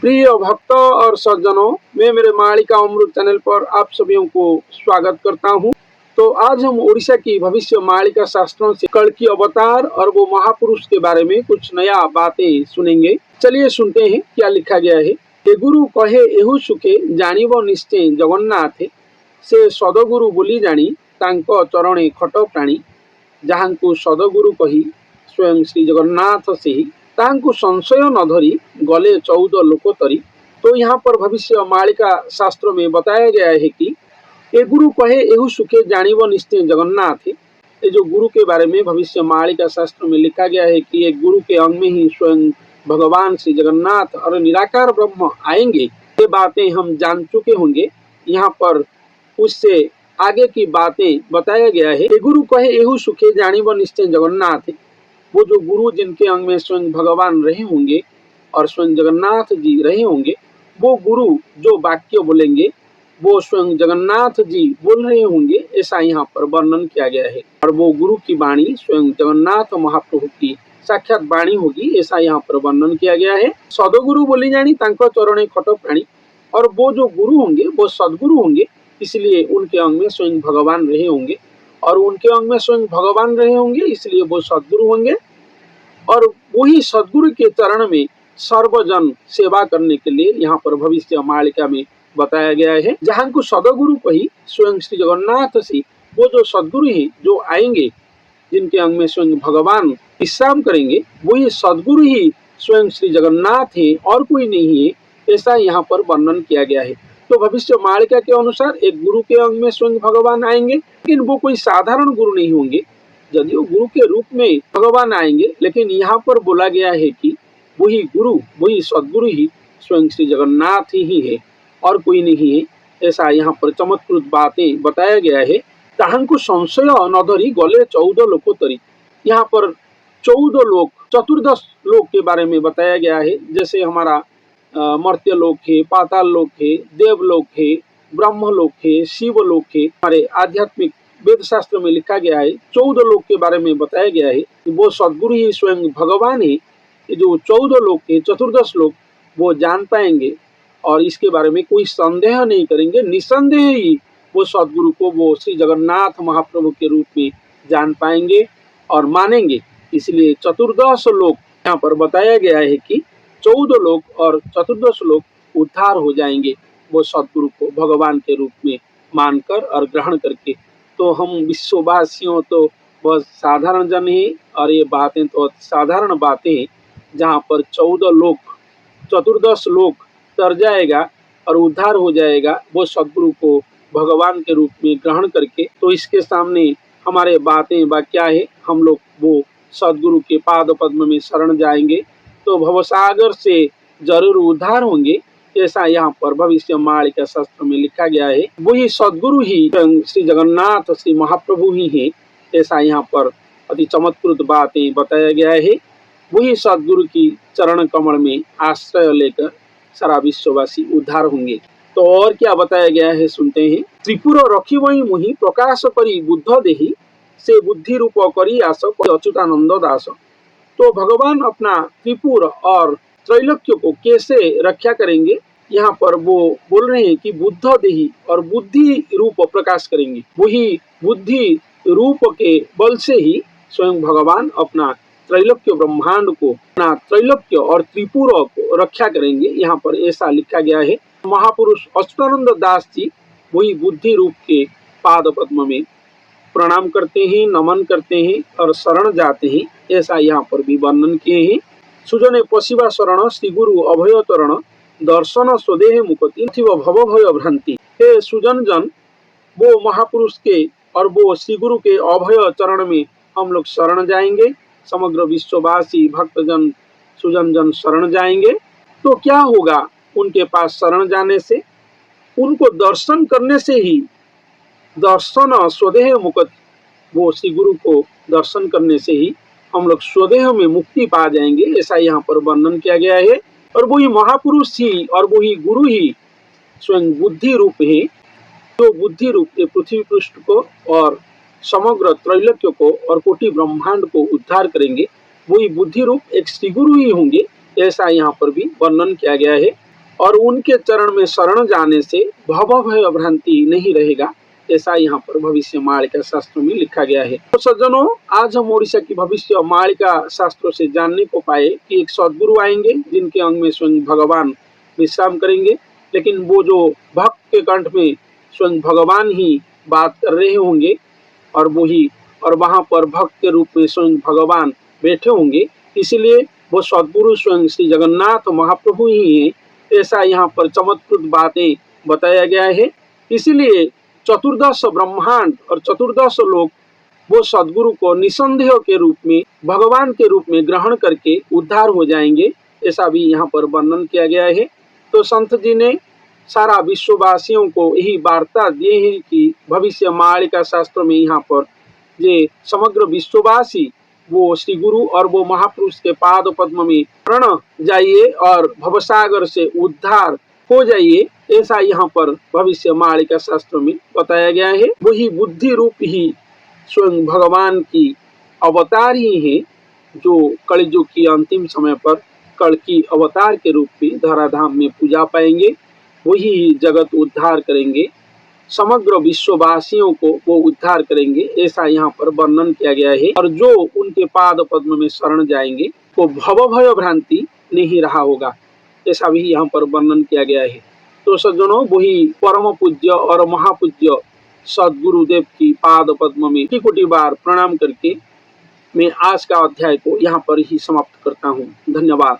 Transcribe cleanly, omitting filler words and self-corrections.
प्रिय भक्त और सज्जनों, मैं मेरे मालिका अमृत चैनल पर आप सभी को स्वागत करता हूं। तो आज हम उड़ीसा की भविष्य मालिका शास्त्रों से कल्कि अवतार और वो महापुरुष के बारे में कुछ नया बातें सुनेंगे। चलिए सुनते हैं क्या लिखा गया है। हे गुरु कहे एहु सुखे जानिब निश्चय जगन्नाथ से सदगुरु बोली जानी तांको चरणे खट प्राणी जहांकु सदगुरु कही स्वयं श्री जगन्नाथ से ही तांकु संशय न धरी गले 14 लोक तरी। तो यहाँ पर भविष्य मालिका शास्त्र में बताया गया है कि ये गुरु कहे एहु सुखे जानिब निश्चय जगन्नाथ। ये जो गुरु के बारे में भविष्य मालिका शास्त्र में लिखा गया है कि एक गुरु के अंग में ही स्वयं भगवान श्री जगन्नाथ और निराकार ब्रह्म आएंगे, ये बातें हम जान चुके होंगे। यहाँ पर उससे आगे की बातें बताया गया है। गुरु कहे एहु सुखे जानिब निश्चय जगन्नाथ। वो जो गुरु जिनके अंग में स्वयं भगवान रहे होंगे और स्वयं जगन्नाथ जी रहे होंगे, वो गुरु जो वाक्य बोलेंगे वो स्वयं जगन्नाथ जी बोल रहे होंगे, ऐसा यहाँ पर वर्णन किया गया है। और वो गुरु की वाणी स्वयं जगन्नाथ महाप्रभु की साक्षात वाणी होगी, ऐसा यहाँ पर वर्णन किया गया है। सदगुरु बोली जानी तांको चरणे खट प्राणी। और वो जो गुरु होंगे वो सदगुरु होंगे, इसलिए उनके अंग में स्वयं भगवान रहे होंगे और उनके अंग में स्वयं भगवान रहे होंगे, इसलिए वो सदगुरु होंगे। और वही सदगुरु के चरण में सर्वजन सेवा करने के लिए यहाँ पर भविष्य मालिका में बताया गया है। जहाँ को सदगुरु कही स्वयं श्री जगन्नाथ से, वो जो सदगुरु है जो आएंगे जिनके अंग में स्वयं भगवान विश्राम करेंगे, वही सदगुरु ही स्वयं श्री जगन्नाथ है और कोई नहीं है, ऐसा यहाँ पर वर्णन किया गया है। तो भविष्य मालिका के अनुसार एक गुरु के अंग में स्वयं भगवान आएंगे, लेकिन वो कोई साधारण गुरु नहीं होंगे। यदियो गुरु के रूप में भगवान आएंगे, लेकिन यहाँ पर बोला गया है कि वही गुरु वही सदगुरु ही स्वयं श्री जगन्नाथ ही है और कोई नहीं है, ऐसा यहाँ पर चमत्कृत बातें बताया गया है। ताहंकु संशय न धरी गले 14 लोक तरी। यहाँ पर 14 लोक, चतुर्दश लोक के बारे में बताया गया है। जैसे हमारा मर्त्य लोक है, पाताल लोक है, देवलोक है, ब्रह्म लोक है, शिव लोक है। हमारे आध्यात्मिक वेद शास्त्र में लिखा गया है 14 लोक के बारे में बताया गया है कि वो सदगुरु ही स्वयं भगवान है। जो 14 लोक है, चतुर्दश लोक, वो जान पाएंगे और इसके बारे में कोई संदेह नहीं करेंगे। निसंदेह ही वो सदगुरु को वो श्री जगन्नाथ महाप्रभु के रूप में जान पाएंगे और मानेंगे। इसलिए चतुर्दश लोक यहाँ पर बताया गया है कि 14 लोक और चतुर्दश लोक उद्धार हो जाएंगे वो सदगुरु को भगवान के रूप में मानकर और ग्रहण करके। तो हम विश्ववासियों तो बहुत साधारण जन हैं और ये बातें तो साधारण बातें हैं। जहाँ पर 14 लोक, चतुर्दश लोक तर जाएगा और उद्धार हो जाएगा वो सदगुरु को भगवान के रूप में ग्रहण करके। तो इसके सामने हमारे बातें बा क्या है, हम लोग वो सदगुरु के पाद पद्म में शरण जाएंगे तो भवसागर से जरूर उद्धार होंगे, ऐसा यहाँ पर भविष्य मालिका शास्त्र में लिखा गया है। वही सदगुरु ही श्री जगन्नाथ श्री महाप्रभु ही है, ऐसा यहाँ पर अति चमत्कृत बातें बताया गया है। वही सदगुरु की चरण कमल में आश्रय लेकर सारा विश्ववासी उद्धार होंगे। तो और क्या बताया गया है सुनते हैं। त्रिपुर रखी वही मुहि प्रकाश करी बुद्ध देही से बुद्धि रूप करी आस अच्युतानंद दास। तो भगवान अपना त्रिपुर और त्रैलोक्य को कैसे रक्षा करेंगे, यहाँ पर वो बोल रहे हैं कि बुद्ध देही और बुद्धि रूप प्रकाश करेंगे। वही बुद्धि रूप के बल से ही स्वयं भगवान अपना त्रैलोक्य ब्रह्मांड को, अपना त्रैलोक्य और त्रिपुर को रक्षा करेंगे। यहाँ पर ऐसा लिखा गया है। महापुरुष अच्युतानंद दास जी वही बुद्धि रूप के पाद पद्म में प्रणाम करते हैं, नमन करते हैं और शरण जाते हैं, ऐसा यहाँ पर भी वर्णन किए हैं। सुजने पशिवा शरण श्री गुरु अभय तरण दर्शन स्वदेह मुक्ति भव भय भ्रांति। हे सुजन जन, वो महापुरुष के और वो श्री गुरु के अभय चरण में हम लोग शरण जाएंगे। समग्र विश्ववासी भक्तजन सुजन जन शरण जाएंगे। तो क्या होगा उनके पास शरण जाने से? उनको दर्शन करने से ही, दर्शन स्वदेह मुक्ति, वो श्री गुरु को दर्शन करने से ही हम लोग स्वदेह में मुक्ति पा जाएंगे, ऐसा यहाँ पर वर्णन किया गया है। और वही महापुरुष ही और वही गुरु ही स्वयं बुद्धि रूप है। जो बुद्धि रूप पृथ्वी पृष्ठ को और समग्र त्रैलोक्य को और कोटि ब्रह्मांड को उद्धार करेंगे, वही बुद्धि रूप एक श्री गुरु ही होंगे, ऐसा यहाँ पर भी वर्णन किया गया है। और उनके चरण में शरण जाने से भव भय भ्रांति नहीं रहेगा, ऐसा यहाँ पर भविष्य मालिका शास्त्रों में लिखा गया है। तो सज्जनों, आज हम ओडिशा की भविष्य मालिका शास्त्रों से जानने को पाए कि एक सदगुरु आएंगे जिनके अंग में स्वयं भगवान विश्राम करेंगे, लेकिन वो जो भक्त के कंठ में स्वयं भगवान ही बात कर रहे होंगे और वहां पर भक्त के रूप में स्वयं भगवान बैठे होंगे, इसलिए वो सदगुरु स्वयं श्री जगन्नाथ महाप्रभु ही हैं, ऐसा यहाँ पर चमत्कृत बातें बताया गया है। इसीलिए चतुर्दश ब्रह्मांड और चतुर्दश लोग वो सदगुरु को निसंदेह के रूप में, भगवान के रूप में ग्रहण करके उद्धार हो जाएंगे, ऐसा भी यहाँ पर वर्णन किया गया है। तो संत जी ने सारा विश्ववासियों को यही वार्ता दिए हैं कि भविष्य मालिका शास्त्र में यहाँ पर ये समग्र विश्ववासी वो श्री गुरु और वो महापुरुष के पाद पद्म में शरण जाइए और भवसागर से उद्धार हो जाइए, ऐसा यहाँ पर भविष्य मालिका शास्त्र में बताया गया है। वही बुद्धि रूप ही स्वयं भगवान की अवतार ही है, जो कलयुग की अंतिम समय पर कल की अवतार के रूप में धराधाम में पूजा पाएंगे, वही जगत उद्धार करेंगे, समग्र विश्ववासियों को वो उद्धार करेंगे, ऐसा यहाँ पर वर्णन किया गया है। और जो उनके पाद पद्म में शरण जाएंगे वो भव भय भ्रांति नहीं रहा होगा, ऐसा भी यहाँ पर वर्णन किया गया है। तो सज्जनों, वही परम पूज्य और महापूज्य सदगुरुदेव की पाद पद्म में कोटि बार प्रणाम करके मैं आज का अध्याय को यहाँ पर ही समाप्त करता हूँ। धन्यवाद।